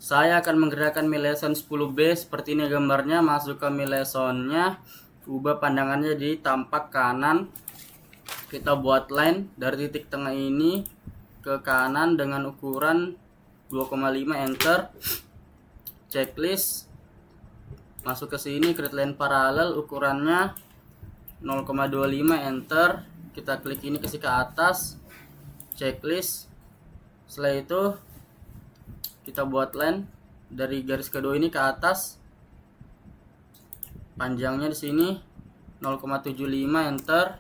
Saya akan menggerakkan Mileson 10B seperti ini gambarnya. Masuk ke Milesonnya, ubah pandangannya di tampak kanan. Kita buat line dari titik tengah ini ke kanan dengan ukuran 2,5, enter. Checklist, masuk ke sini, create line paralel, ukurannya 0,25, enter. Kita klik ini, kasih ke atas, checklist. Setelah itu kita buat line dari garis kedua ini ke atas, panjangnya di sini 0,75, enter.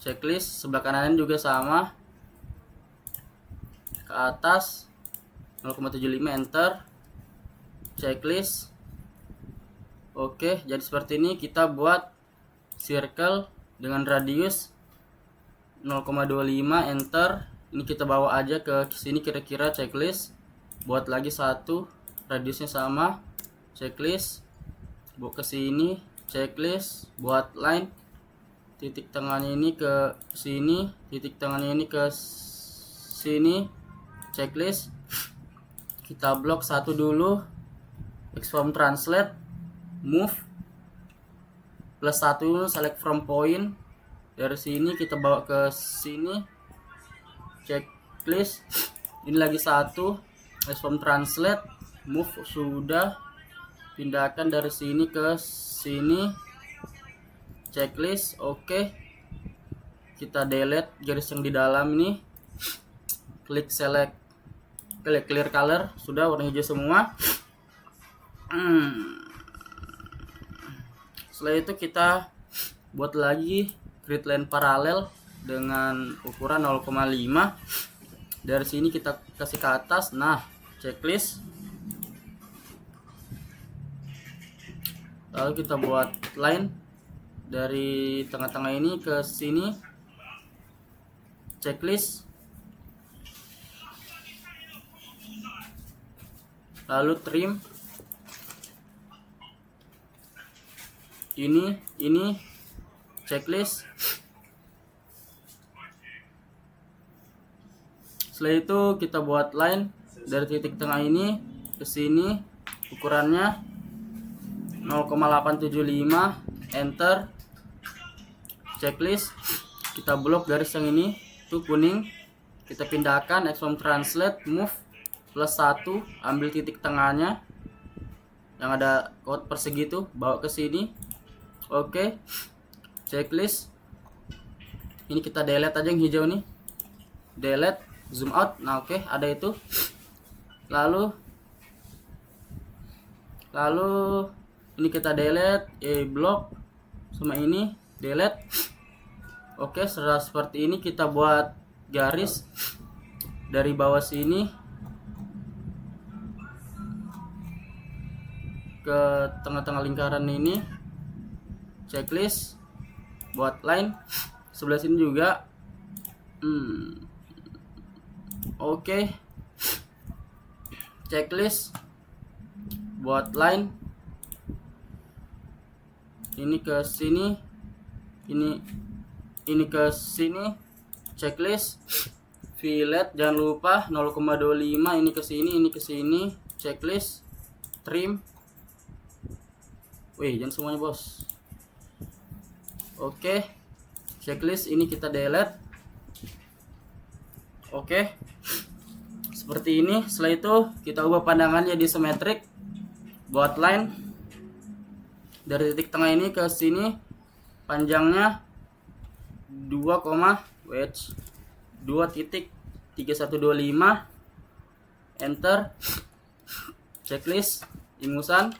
Checklist, sebelah kanan juga sama, ke atas 0,75, enter. Checklist. Oke, jadi seperti ini kita buat circle dengan radius 0,25, enter. Ini kita bawa aja ke sini kira-kira, checklist. Buat lagi satu, radiusnya sama, checklist. Bawa ke sini, checklist. Buat line, titik tengahnya ini ke sini, titik tengahnya ini ke sini, checklist. Kita blok satu dulu, expand translate, move +1, select from point. Dari sini kita bawa ke sini, checklist. Ini lagi satu, expand translate, move sudah, pindahkan dari sini ke sini, checklist. Oke, kita delete garis yang di dalam ini, klik select, klik clear color, sudah warna hijau semua. Setelah itu kita buat lagi grid line paralel dengan ukuran 0,5. Dari sini kita kasih ke atas. Nah, checklist. Lalu kita buat line dari tengah-tengah ini ke sini, checklist. Lalu trim ini, checklist. Setelah itu kita buat line dari titik tengah ini ke sini, ukurannya 0,875, enter. Checklist. Kita blok garis yang ini tuh kuning, kita pindahkan, expand translate, move +1, ambil titik tengahnya yang ada kotak persegi itu, bawa ke sini. Oke, checklist. Ini kita delete aja yang hijau nih, delete, zoom out. Nah, oke, ada itu. Lalu ini kita delete, blok sama ini delete. Oke, setelah seperti ini kita buat garis dari bawah sini ke tengah-tengah lingkaran ini, checklist. Buat line sebelah sini juga. Oke, checklist. Buat line ini ke sini, ini ke sini, checklist. Fillet jangan lupa 0,25, ini ke sini, checklist. Trim. Wih, jangan semuanya bos. Oke, checklist ini kita delete. Oke, seperti ini. Setelah itu kita ubah pandangannya di simetrik. Buat line dari titik tengah ini ke sini, panjangnya 2,3125, enter. Checklist, ingusan,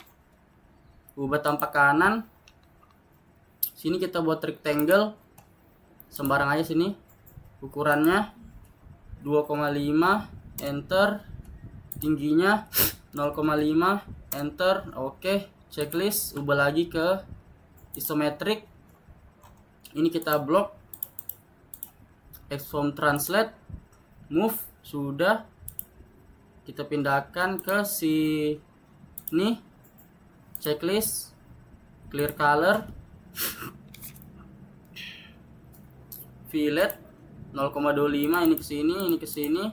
ubah tampak kanan. Sini kita buat rectangle, sembarang aja sini, ukurannya 2,5, enter. Tingginya 0,5, enter. Oke, checklist. Ubah lagi ke isometrik. Ini kita blok, expand translate, move sudah, kita pindahkan ke sini, checklist, clear color, fillet 0,25, ini ke sini,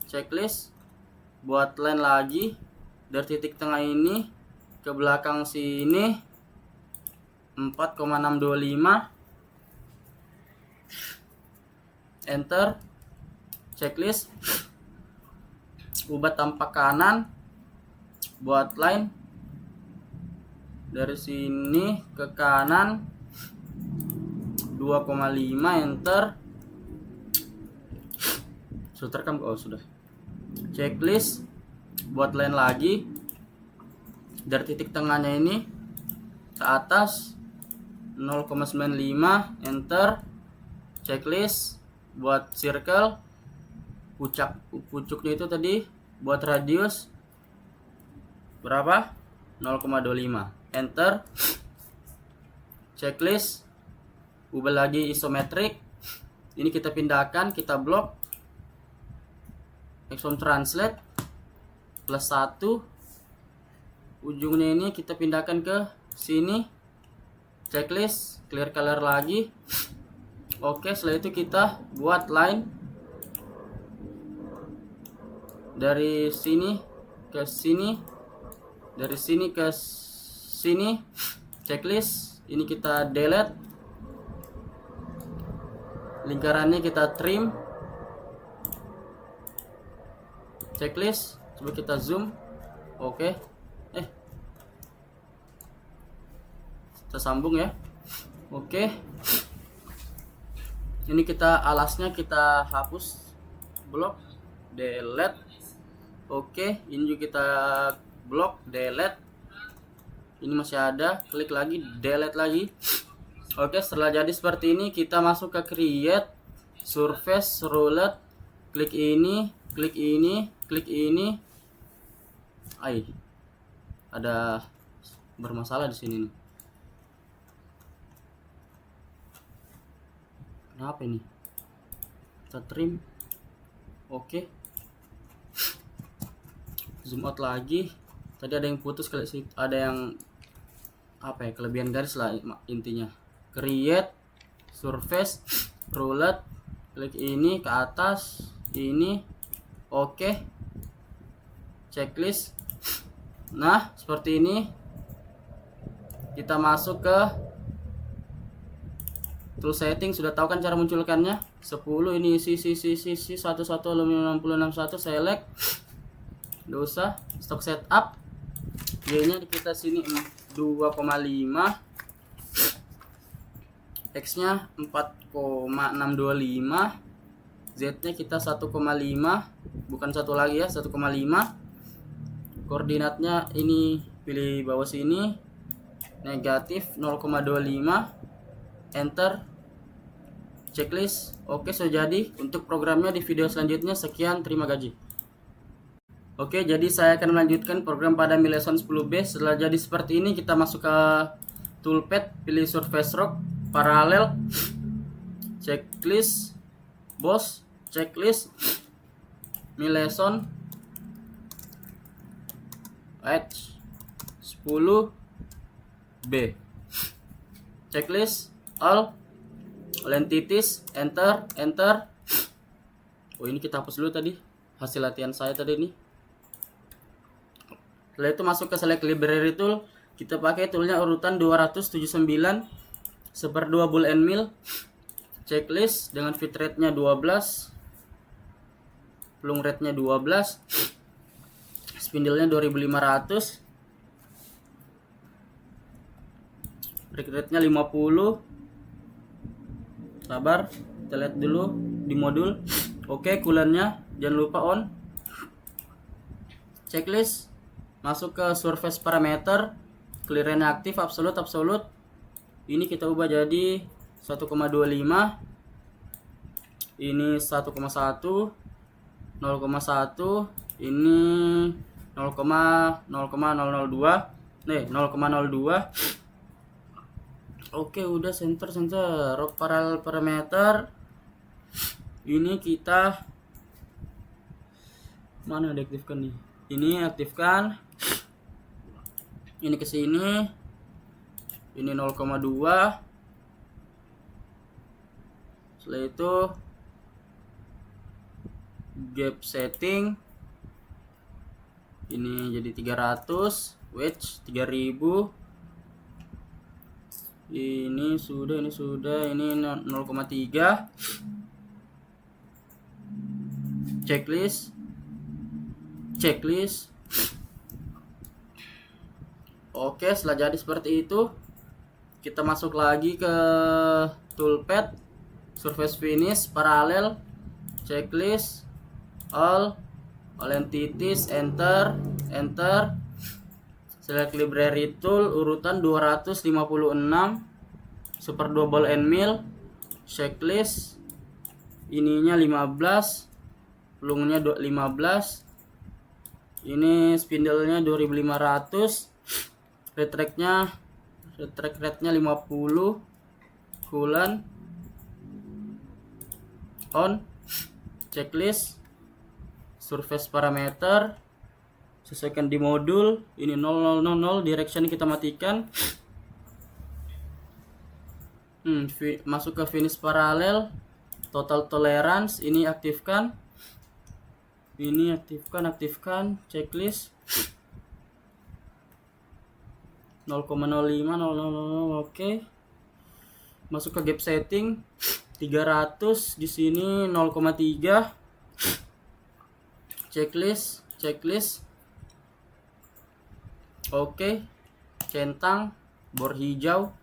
checklist. buat line lagi dari titik tengah ini ke belakang sini 4,625, enter. Checklist, ubah tampak kanan buat line dari sini ke kanan 2,5, enter. Sudah terekam? Oh sudah. Checklist, buat line lagi dari titik tengahnya ini ke atas 0,95, enter. Checklist, buat circle pucuknya itu tadi, buat radius berapa? 0,25, enter. Checklist, ubah lagi isometrik. Ini kita pindahkan, kita blok. Exon translate +1. Ujungnya ini kita pindahkan ke sini. Checklist, clear color lagi. Oke, setelah itu kita buat line dari sini ke sini, dari sini ke sini. Checklist, ini kita delete. Lingkarannya kita trim. Checklist, coba kita zoom. Oke. Kita sambung ya. Oke. Ini kita alasnya kita hapus, blok, delete. Oke, ini juga kita blok, delete. Ini masih ada, klik lagi, delete lagi. Oke, setelah jadi seperti ini kita masuk ke create, surface, roulette, klik ini, klik ini, klik ini. Ada bermasalah di sini nih. Kenapa ini? Kita trim. Oke. Zoom out lagi. Tadi ada yang putus, ada yang kelebihan garis lah intinya. Create, surface, roulette, klik ini ke atas, ini. Oke. Checklist. Nah, seperti ini. Kita masuk ke tool setting, sudah tahu kan cara munculkannya. 10 ini sisi 11 aluminium 6061, select. Nggak usah, stock setup. Y nya kita sini 2,5, X nya 4,625, Z nya kita 1,5, bukan satu lagi ya, 1,5. Koordinatnya ini pilih bawah sini, negatif 0,25, enter. Checklist. Oke, sudah jadi. Untuk programnya di video selanjutnya. Sekian, terima kasih. Oke, jadi saya akan melanjutkan program pada Mileson 10B. Setelah jadi seperti ini, kita masuk ke toolpad, pilih surface rock, paralel, checklist, boss, checklist, Mileson H 10B, checklist, all entities, enter. Oh, ini kita hapus dulu tadi hasil latihan saya tadi nih. Setelah itu masuk ke select library tool, kita pakai toolnya urutan 279 1/2 ball and mill, checklist dengan fit rate nya 12, plung rate nya 12, spindle nya 2500, break rate nya 50. Sabar, kita lihat dulu di modul. Oke, coolant-nya jangan lupa on. Checklist, masuk ke surface parameter, clearance aktif, absolute. Ini kita ubah jadi 1,25. Ini 1,1, 0,1, ini 0,002. 0,02. Oke, udah center rock parallel parameter. Ini kita mana diaktifkan nih? Ini aktifkan. Ini ke sini. Ini 0,2. Setelah itu gap setting. ini jadi 300, wedge 3000, ini sudah, ini 0,3, checklist. Oke, setelah jadi seperti itu, kita masuk lagi ke toolpad, surface finish, paralel, checklist, all entities, enter, select library tool, urutan 256, super double end mill, checklist, ininya 15, lungnya 15, ini spindle-nya 2500, retract rate-nya 50, coolant on, checklist, surface parameter sesuaikan di modul, ini 0000, direction kita matikan. Masuk ke finish paralel, total tolerance ini aktifkan, checklist 0,05, 000, oke. Masuk ke gap setting 300, di sini 0,3, checklist oke. Centang, bor hijau,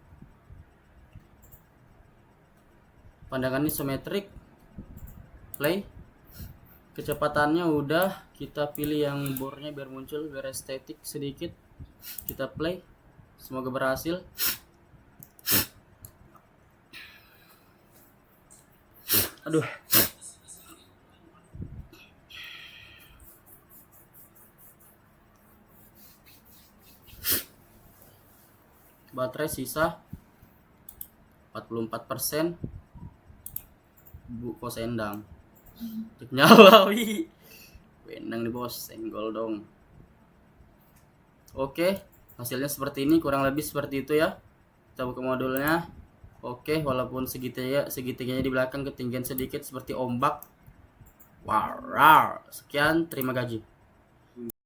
pandangan isometrik, play. Kecepatannya udah, kita pilih yang bornya biar muncul, biar estetik sedikit. Kita play, semoga berhasil. Aduh, baterai sisa 44%. Bu kos endang nyala, wih endang nih bos, senggol dong. Oke, hasilnya seperti ini, kurang lebih seperti itu ya. Kita buka modulnya. Oke, walaupun segitiganya di belakang ketinggian sedikit seperti ombak. Wow, sekian, terima kasih.